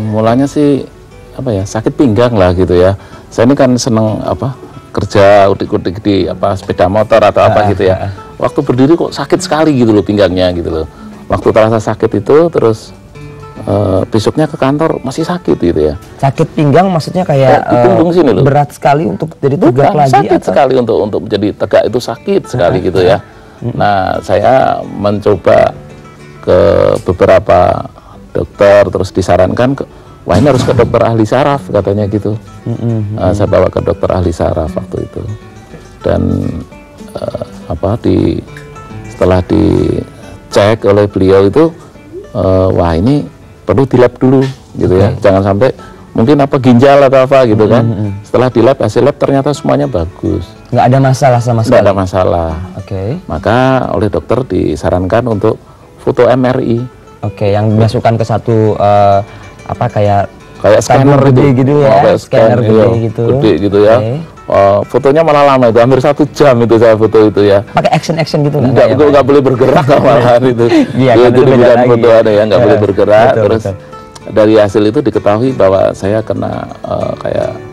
Mulanya sih apa ya, sakit pinggang lah gitu ya. Saya ini kan seneng kerja udik-udik di sepeda motor atau apa gitu ya. Waktu berdiri kok sakit sekali gitu loh pinggangnya gitu loh. Waktu terasa sakit itu terus besoknya ke kantor masih sakit gitu ya. Sakit pinggang maksudnya kayak di punggung sini loh. Berat sekali untuk jadi tegak lagi. Sakit sekali untuk menjadi tegak itu sakit sekali gitu ya. Nah, saya mencoba ke beberapa dokter, terus disarankan wah ini harus ke dokter ahli saraf katanya gitu. Saya bawa ke dokter ahli saraf waktu itu, dan setelah dicek oleh beliau itu wah ini perlu di lab dulu gitu ya, jangan sampai mungkin ginjal atau apa gitu kan. Setelah di lab, hasil lab ternyata semuanya bagus, nggak ada masalah sama sekali. Nggak ada masalah. Maka oleh dokter disarankan untuk foto MRI. Yang dimasukkan ke satu kayak scanner gitu ya, scanner gede gitu ya. Fotonya malah lama itu, hampir 1 jam itu saya foto itu ya. Pakai action gitu nggak boleh bergerak malahan itu. Iya, itu bukan foto ada ya, nggak boleh bergerak. Terus dari hasil itu diketahui bahwa saya kena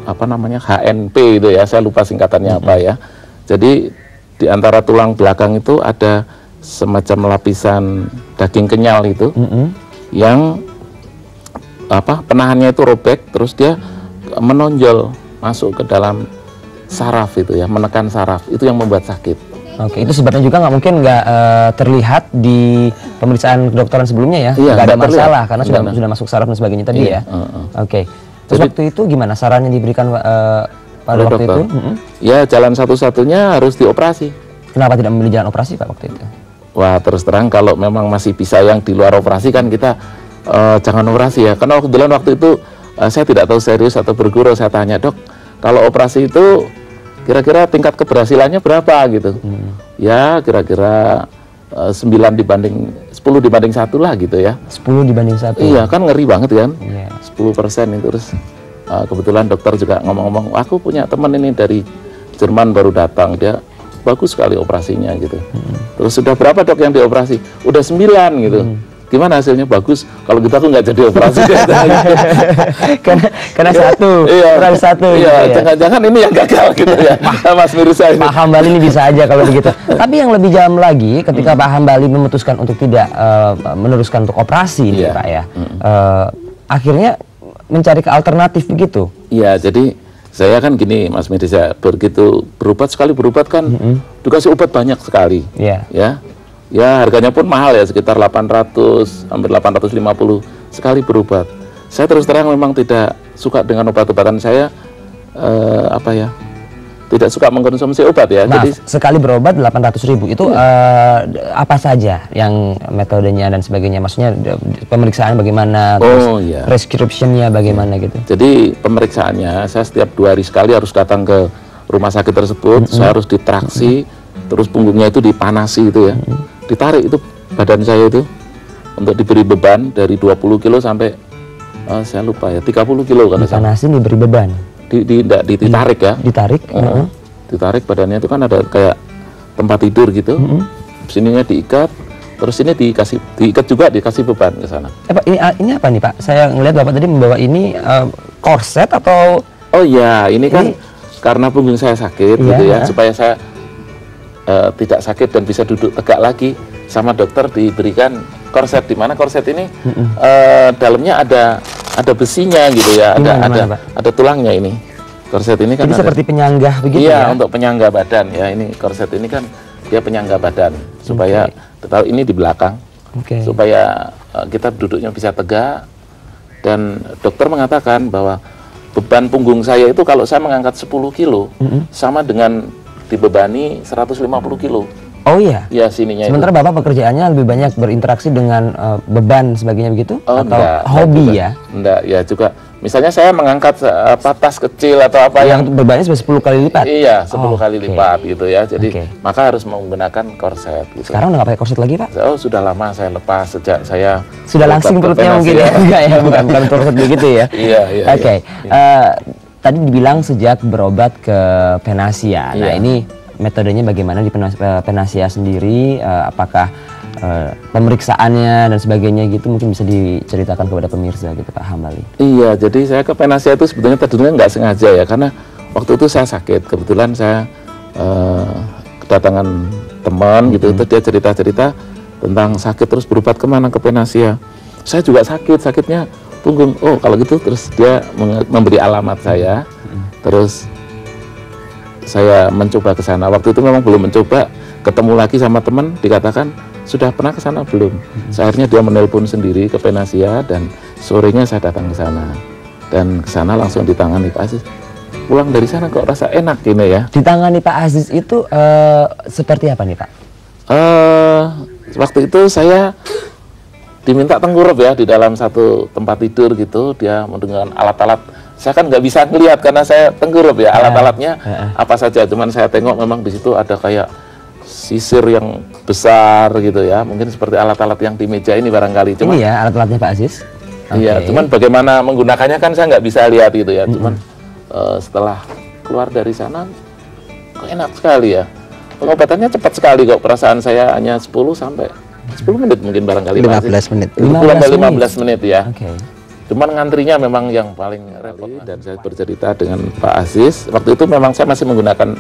HNP itu ya, saya lupa singkatannya apa ya. Jadi di antara tulang belakang itu ada semacam lapisan daging kenyal itu yang penahannya itu robek, terus dia menonjol masuk ke dalam saraf itu ya, menekan saraf, itu yang membuat sakit. Itu sebabnya juga nggak mungkin terlihat di pemeriksaan kedokteran sebelumnya ya, nggak ada masalah karena sudah masuk saraf dan sebagainya tadi ya. Terus waktu itu gimana sarannya diberikan pada waktu itu? Ya jalan satu-satunya harus dioperasi. Kenapa tidak memilih jalan operasi Pak waktu itu? Wah, terus terang kalau memang masih bisa yang di luar operasi kan kita jangan operasi ya, karena kebetulan waktu itu saya tidak tahu serius atau berguru. Saya tanya, dok, kalau operasi itu kira-kira tingkat keberhasilannya berapa gitu? Ya kira-kira 10 dibanding 1 lah gitu ya. 10 dibanding 1? Iya, kan ngeri banget kan. 10% itu. Terus kebetulan dokter juga ngomong-ngomong, aku punya teman ini dari Jerman baru datang, dia bagus sekali operasinya gitu. Terus sudah berapa dok yang dioperasi? Udah 9 gitu. Gimana hasilnya? Bagus. Kalau kita tuh nggak jadi operasi. karena satu. Jangan-jangan ini yang gagal gitu ya. Mas Mirza ini. Pak Hambali ini bisa aja kalau begitu. Tapi yang lebih dalam lagi, ketika Pak Hambali memutuskan untuk tidak meneruskan untuk operasi, Pak ya, akhirnya mencari ke alternatif begitu. Iya, jadi saya kan gini, Mas Mirza, begitu berobat kan dikasih obat banyak sekali. Ya harganya pun mahal ya, sekitar 800, hampir 850 sekali berobat. Saya terus terang memang tidak suka dengan obat-obatan. Saya tidak suka mengkonsumsi obat ya. Maaf, jadi sekali berobat 800.000 itu apa saja yang metodenya dan sebagainya? Maksudnya pemeriksaan bagaimana, prescriptionnya bagaimana gitu? Jadi pemeriksaannya saya setiap 2 hari sekali harus datang ke rumah sakit tersebut. Saya harus ditraksi, terus punggungnya itu dipanasi itu ya. Ditarik itu badan saya itu untuk diberi beban dari 20 kilo sampai saya lupa ya 30 kilo kan. Dipanasin, diberi beban. Ditarik ya. Ditarik. Ditarik badannya itu kan ada kayak tempat tidur gitu. Sininya diikat, terus ini diikat juga dikasih beban ke sana. Ini apa nih Pak? Saya ngelihat Bapak tadi membawa ini korset atau? Oh ya, ini kan karena punggung saya sakit gitu ya, supaya saya tidak sakit dan bisa duduk tegak lagi, sama dokter diberikan korset, di mana korset ini dalamnya ada besinya gitu ya, ada tulangnya ini. Korset ini kan jadi seperti penyanggah begitu ya? Untuk penyanggah badan ya, ini korset ini kan dia penyanggah badan supaya tahu ini di belakang, supaya kita duduknya bisa tegak. Dan dokter mengatakan bahwa beban punggung saya itu kalau saya mengangkat 10 kilo sama dengan dibebani 150 kilo. Oh iya? Ya, sininya. Sementara itu. Bapak pekerjaannya lebih banyak berinteraksi dengan beban sebagainya begitu? Atau enggak, hobi juga, ya? Enggak, ya juga. Misalnya saya mengangkat tas kecil atau apa yang bebannya 10 kali lipat? Iya, 10 kali lipat gitu ya. Jadi maka harus menggunakan korset gitu. Sekarang udah nggak pakai korset lagi Pak? Oh, sudah lama saya lepas sejak saya sudah langsing perutnya mungkin ya? Enggak ya, bukan korset begitu ya? Iya. Tadi dibilang sejak berobat ke Penasia. Nah ini metodenya bagaimana di Penasia sendiri? Apakah pemeriksaannya dan sebagainya gitu, mungkin bisa diceritakan kepada pemirsa gitu Pak Hambali. Iya, jadi saya ke Penasia itu sebetulnya tadinya nggak sengaja ya, karena waktu itu saya sakit, kebetulan saya kedatangan teman gitu, terus dia cerita-cerita tentang sakit terus berobat kemana, ke Penasia. Saya juga sakitnya punggung. Oh kalau gitu, terus dia memberi alamat saya, terus saya mencoba ke sana. Waktu itu memang belum mencoba, ketemu lagi sama teman, dikatakan sudah pernah ke sana belum. Akhirnya dia menelpon sendiri ke Penasia dan sorenya saya datang ke sana. Dan ke sana langsung ditangani Pak Aziz. Pulang dari sana kok rasa enak ini ya. Ditangani Pak Aziz itu seperti apa nih Pak? Waktu itu saya diminta tengkurap ya di dalam satu tempat tidur gitu. Dia dengan alat-alat. Saya kan nggak bisa ngelihat karena saya tengkurap ya. Alat-alatnya apa saja. Cuman saya tengok memang di situ ada kayak sisir yang besar gitu ya, mungkin seperti alat-alat yang di meja ini barangkali. Cuman, ini ya alat-alatnya Pak Aziz? Iya, cuman bagaimana menggunakannya kan saya nggak bisa lihat gitu ya. Cuman setelah keluar dari sana, kok enak sekali ya. Pengobatannya cepat sekali kok, perasaan saya hanya 10 sampai 10 menit mungkin barangkali. 15 menit. Kurang dari 15 menit ya. Okay. Cuman ngantrinya memang yang paling repot. Dan saya bercerita dengan Pak Aziz, waktu itu memang saya masih menggunakan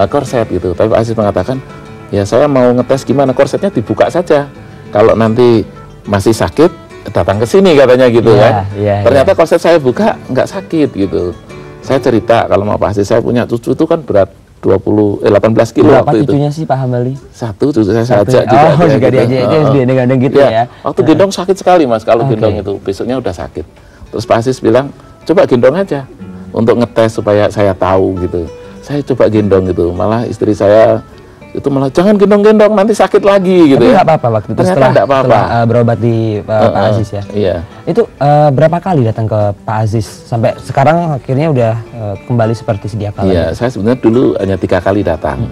korset gitu, tapi Pak Aziz mengatakan ya saya mau ngetes gimana, korsetnya dibuka saja, kalau nanti masih sakit datang ke sini katanya gitu kan. Ternyata korset saya buka nggak sakit gitu. Saya cerita kalau mau Pak Aziz, saya punya cucu itu kan berat 18 kilo. Berapa waktu cucunya itu sih Pak Hambali? Satu cucu saya ajak juga diajak gendong gitu ya. Waktu gendong sakit sekali Mas, kalau gendong itu besoknya udah sakit. Terus Pak Aziz bilang coba gendong aja untuk ngetes supaya saya tahu gitu. Saya coba gendong gitu, malah istri saya itu malah jangan gendong-gendong nanti sakit lagi gitu. Tapi nggak apa-apa waktu itu setelah berobat di Pak Aziz ya. Iya. Itu berapa kali datang ke Pak Aziz sampai sekarang akhirnya udah kembali seperti sedia kala? Iya, saya sebenarnya dulu hanya 3 kali datang.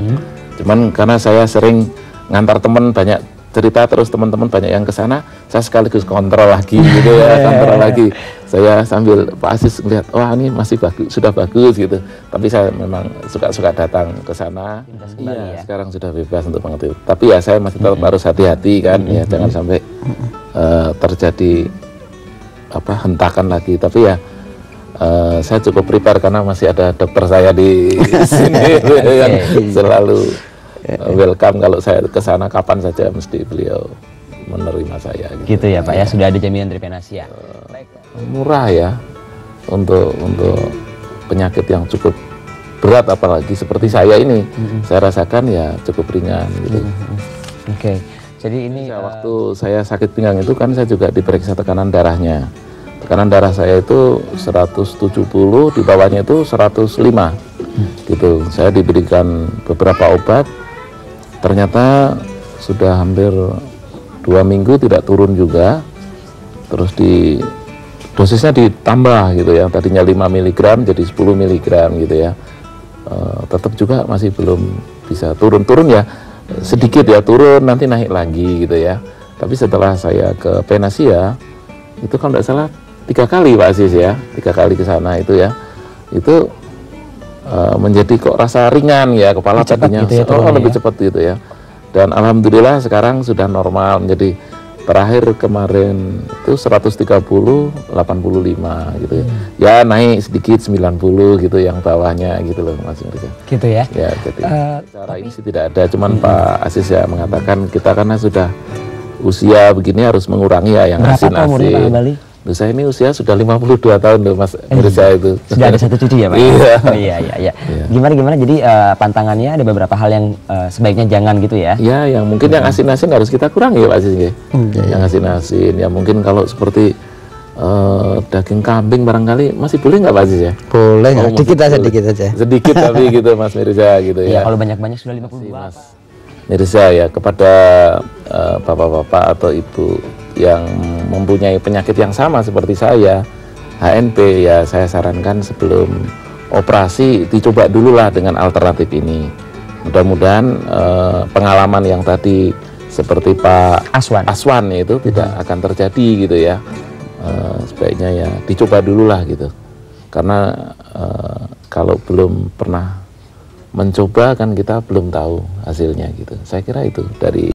Cuman karena saya sering ngantar teman, banyak cerita terus teman-teman banyak yang ke sana, saya sekaligus kontrol lagi gitu ya, kontrol lagi. Saya sambil Pak Aziz melihat, wah ini masih bagus, sudah bagus gitu. Tapi saya memang suka-suka datang ke sana. Iya, sekarang sudah bebas untuk mengerti. Tapi ya saya masih tetap harus hati-hati kan, ya jangan sampai terjadi hentakan lagi. Tapi ya saya cukup prepare karena masih ada dokter saya di sini yang selalu welcome. Kalau saya ke sana kapan saja mesti beliau menerima saya gitu ya Pak ya. Sudah ada jaminan dari Penasia. Murah ya untuk penyakit yang cukup berat, apalagi seperti saya ini. Saya rasakan ya cukup ringan gitu. Oke. Jadi ini waktu saya sakit pinggang itu kan saya juga diperiksa tekanan darahnya. Tekanan darah saya itu 170, di bawahnya itu 105 gitu. Saya diberikan beberapa obat, ternyata sudah hampir 2 minggu tidak turun juga. Terus dosisnya ditambah gitu ya, tadinya 5 mg jadi 10 mg gitu ya. Tetap juga masih belum bisa turun ya, sedikit ya turun, nanti naik lagi gitu ya. Tapi setelah saya ke Penasia itu kalau tidak salah 3 kali Pak Aziz ya, 3 kali ke sana itu ya, itu menjadi kok rasa ringan ya, kepala tadinya gitu ya, lebih cepat gitu ya. Dan alhamdulillah sekarang sudah normal, menjadi terakhir kemarin itu 130 85 gitu ya. Ya naik sedikit 90 gitu yang bawahnya gitu loh Mas Mirza. Gitu ya. Ya, jadi cara ini sih tidak ada, cuman Pak Aziz ya mengatakan kita karena sudah usia begini harus mengurangi ya yang asin-asin. Saya ini usia sudah 52 tahun loh Mas Mirza itu. Sudah ada 1 cucu ya Pak? Iya. Gimana jadi pantangannya ada beberapa hal yang sebaiknya jangan gitu ya? Ya, yang mungkin yang asin-asin harus kita kurangi Pak Aziz ya. Yang asin-asin ya mungkin kalau seperti daging kambing barangkali masih boleh nggak Pak Aziz ya? Boleh, sedikit aja. Sedikit tapi gitu Mas Mirza gitu ya. Kalau banyak-banyak sudah 52 Mas Mirza ya, kepada bapak-bapak atau ibu yang mempunyai penyakit yang sama seperti saya, HNP, ya saya sarankan sebelum operasi dicoba dulu lah dengan alternatif ini. Mudah-mudahan pengalaman yang tadi seperti Pak Aswan itu tidak akan terjadi gitu ya. Sebaiknya ya dicoba dulu lah gitu, karena kalau belum pernah mencoba kan kita belum tahu hasilnya gitu. Saya kira itu dari